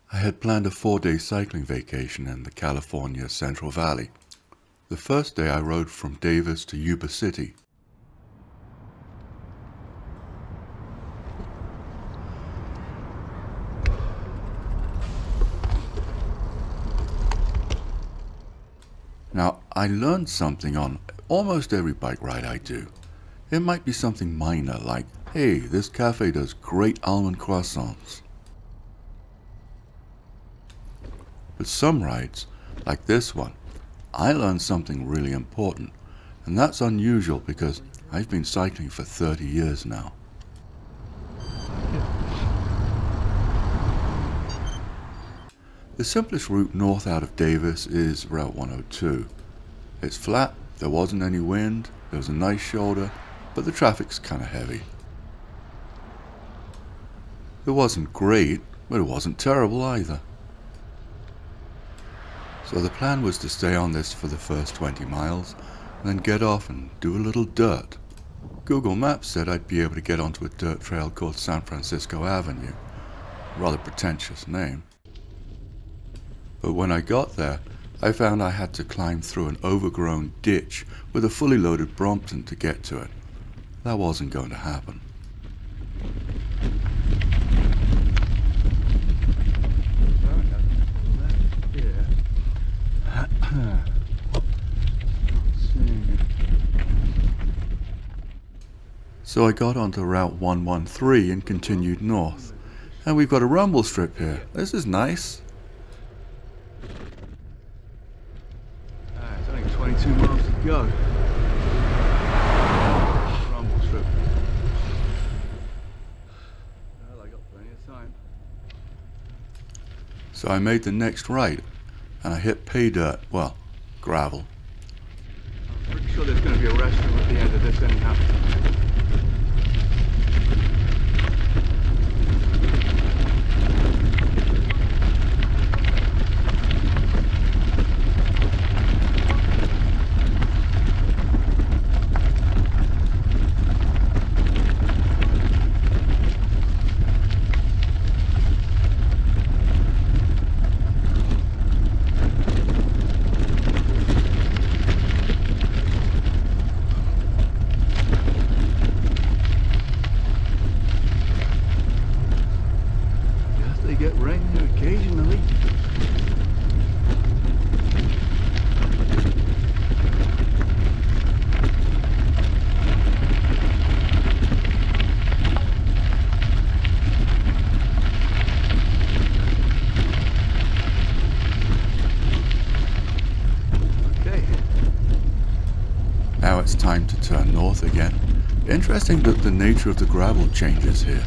I had planned a 4-day cycling vacation in the California Central Valley. The first day I rode from Davis to Yuba City. Now, I learned something on almost every bike ride I do. It might be something minor like, hey, this cafe does great almond croissants. But some rides, like this one, I learned something really important, and that's unusual because I've been cycling for 30 years now. The simplest route north out of Davis is Route 102. It's flat, there wasn't any wind, there was a nice shoulder, but the traffic's kinda heavy. It wasn't great, but it wasn't terrible either. So the plan was to stay on this for the first 20 miles, and then get off and do a little dirt. Google Maps said I'd be able to get onto a dirt trail called San Francisco Avenue. Rather pretentious name. But when I got there, I found I had to climb through an overgrown ditch with a fully loaded Brompton to get to it. That wasn't going to happen. So I got onto Route 113 and continued north. And we've got a rumble strip here. This is nice. It's only 22 miles to go. Rumble strip. Well, I got plenty of time. So I made the next right, and I hit pay dirt, well, gravel. I'm pretty sure there's going to be a restroom at the end of this anyhow. Get rain here occasionally. Okay. Now it's time to turn north again. Interesting that the nature of the gravel changes here.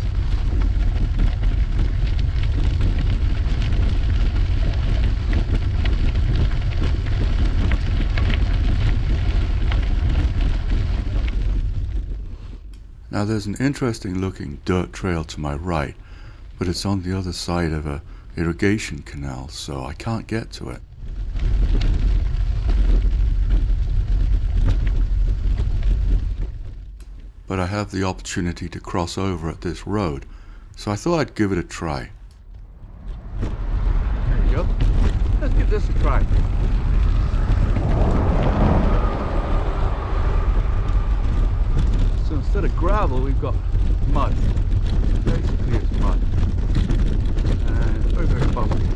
Now there's an interesting looking dirt trail to my right, but it's on the other side of a irrigation canal, so I can't get to it. But I have the opportunity to cross over at this road, so I thought I'd give it a try. There you go. Let's give this a try. So instead of gravel, we've got mud. Basically, it's mud. And it's very, very bumpy.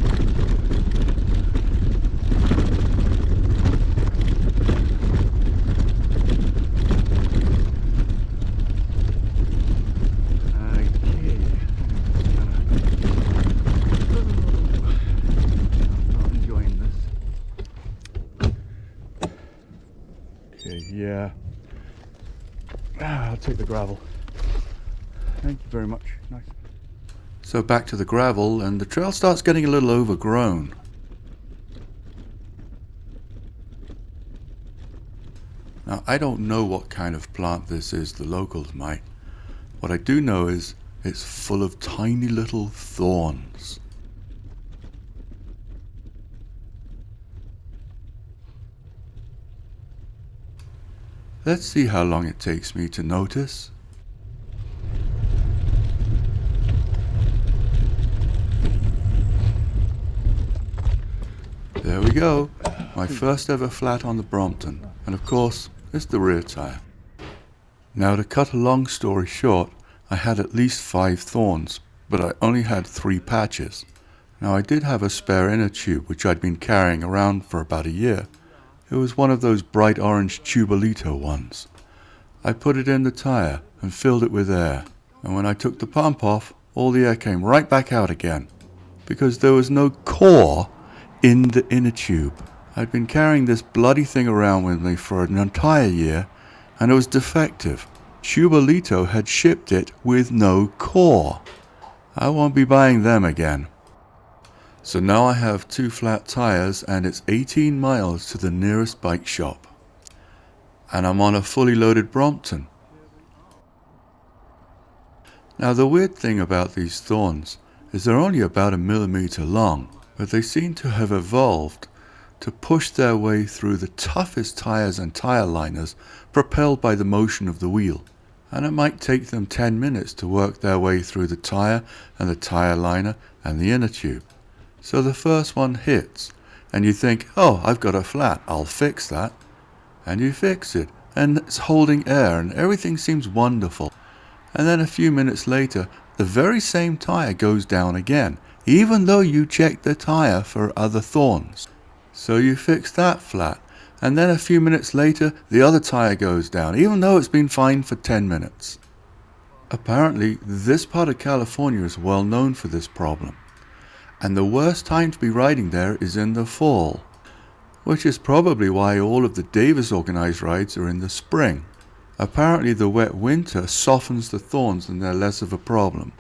Yeah. I'll take the gravel. Thank you very much. Nice. So back to the gravel, and the trail starts getting a little overgrown. Now, I don't know what kind of plant this is, the locals might. What I do know is it's full of tiny little thorns. Let's see how long it takes me to notice. There we go, my first ever flat on the Brompton, and of course, it's the rear tire. Now, to cut a long story short, I had at least 5 thorns, but I only had 3 patches. Now, I did have a spare inner tube which I'd been carrying around for about a year. It was one of those bright orange Tubolito ones. I put it in the tire and filled it with air, and when I took the pump off, all the air came right back out again, because there was no core in the inner tube. I'd been carrying this bloody thing around with me for an entire year, and it was defective. Tubolito had shipped it with no core. I won't be buying them again. So now I have 2 flat tires, and it's 18 miles to the nearest bike shop. And I'm on a fully loaded Brompton. Now, the weird thing about these thorns is they're only about 1 millimeter long, but they seem to have evolved to push their way through the toughest tires and tire liners propelled by the motion of the wheel. And it might take them 10 minutes to work their way through the tire and the tire liner and the inner tube. So the first one hits, and you think, oh, I've got a flat, I'll fix that. And you fix it, and it's holding air, and everything seems wonderful. And then a few minutes later, the very same tire goes down again, even though you checked the tire for other thorns. So you fix that flat, and then a few minutes later, the other tire goes down, even though it's been fine for 10 minutes. Apparently, this part of California is well known for this problem. And the worst time to be riding there is in the fall, which is probably why all of the Davis organized rides are in the spring. Apparently the wet winter softens the thorns and they're less of a problem.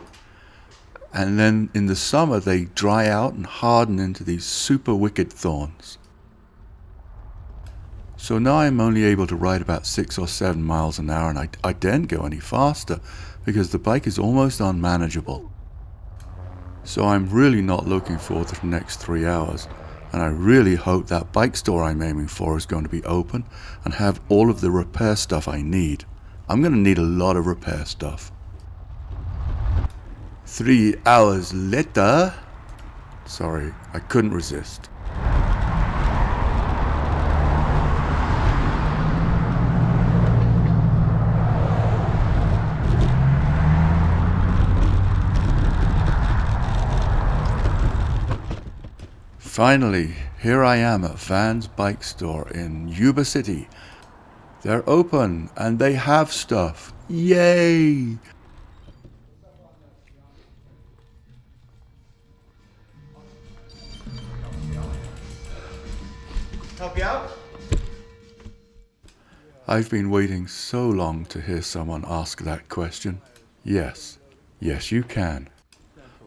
And then in the summer they dry out and harden into these super wicked thorns. So now I'm only able to ride about 6 or 7 miles an hour, and I daren't go any faster because the bike is almost unmanageable. So I'm really not looking forward to the next 3 hours, and I really hope that bike store I'm aiming for is going to be open and have all of the repair stuff I need. I'm going to need a lot of repair stuff. 3 hours later. Sorry, I couldn't resist. Finally, here I am at Van's bike store in Yuba City. They're open and they have stuff. Yay! Help you out? I've been waiting so long to hear someone ask that question. Yes, you can.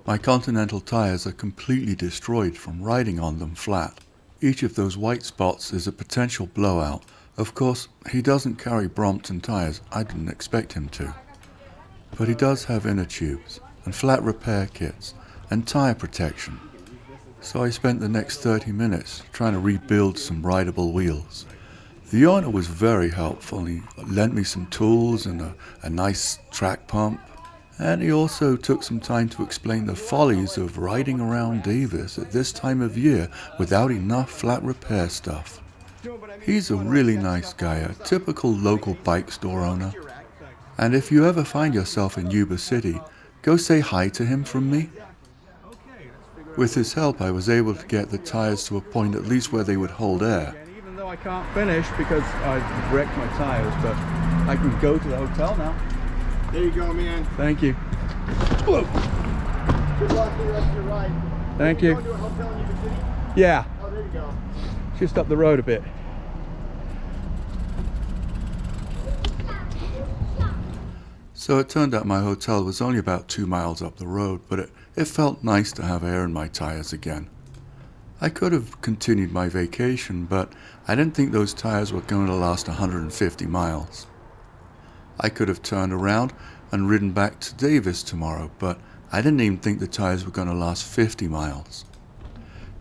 My Continental tires are completely destroyed from riding on them flat. Each of those white spots is a potential blowout. Of course, he doesn't carry Brompton tires. I didn't expect him to. But he does have inner tubes and flat repair kits and tire protection. So I spent the next 30 minutes trying to rebuild some rideable wheels. The owner was very helpful. He lent me some tools and a nice track pump. And he also took some time to explain the follies of riding around Davis at this time of year without enough flat repair stuff. He's a really nice guy, a typical local bike store owner. And if you ever find yourself in Yuba City, go say hi to him from me. With his help, I was able to get the tires to a point at least where they would hold air. Even though I can't finish because I wrecked my tires, but I can go to the hotel now. There you go, man. Thank you. Good luck with the rest of your ride. Thank you. Going to a hotel in Yuba City? Yeah, Oh, there you go. just up the road a bit. So it turned out my hotel was only about 2 miles up the road, but it felt nice to have air in my tires again. I could have continued my vacation, but I didn't think those tires were going to last 150 miles. I could have turned around and ridden back to Davis tomorrow, but I didn't even think the tires were going to last 50 miles.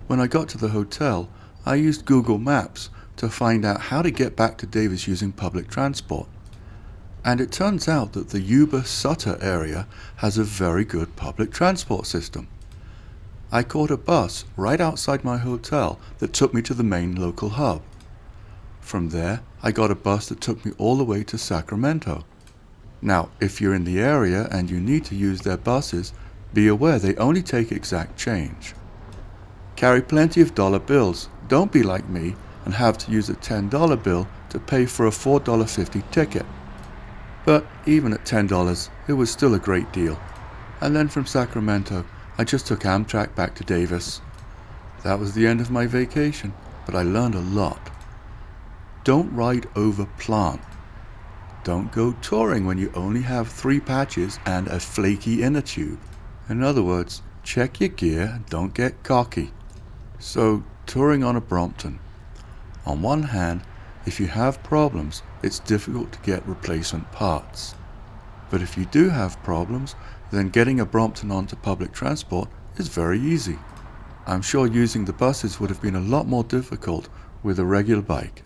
When I got to the hotel, I used Google Maps to find out how to get back to Davis using public transport. And it turns out that the Yuba Sutter area has a very good public transport system. I caught a bus right outside my hotel that took me to the main local hub. From there, I got a bus that took me all the way to Sacramento. Now, if you're in the area and you need to use their buses, be aware they only take exact change. Carry plenty of dollar bills. Don't be like me and have to use a $10 bill to pay for a $4.50 ticket. But even at $10, it was still a great deal. And then from Sacramento, I just took Amtrak back to Davis. That was the end of my vacation, but I learned a lot. Don't ride over plant. Don't go touring when you only have 3 patches and a flaky inner tube. In other words, check your gear and don't get cocky. So, touring on a Brompton. On one hand, if you have problems, it's difficult to get replacement parts. But if you do have problems, then getting a Brompton onto public transport is very easy. I'm sure using the buses would have been a lot more difficult with a regular bike.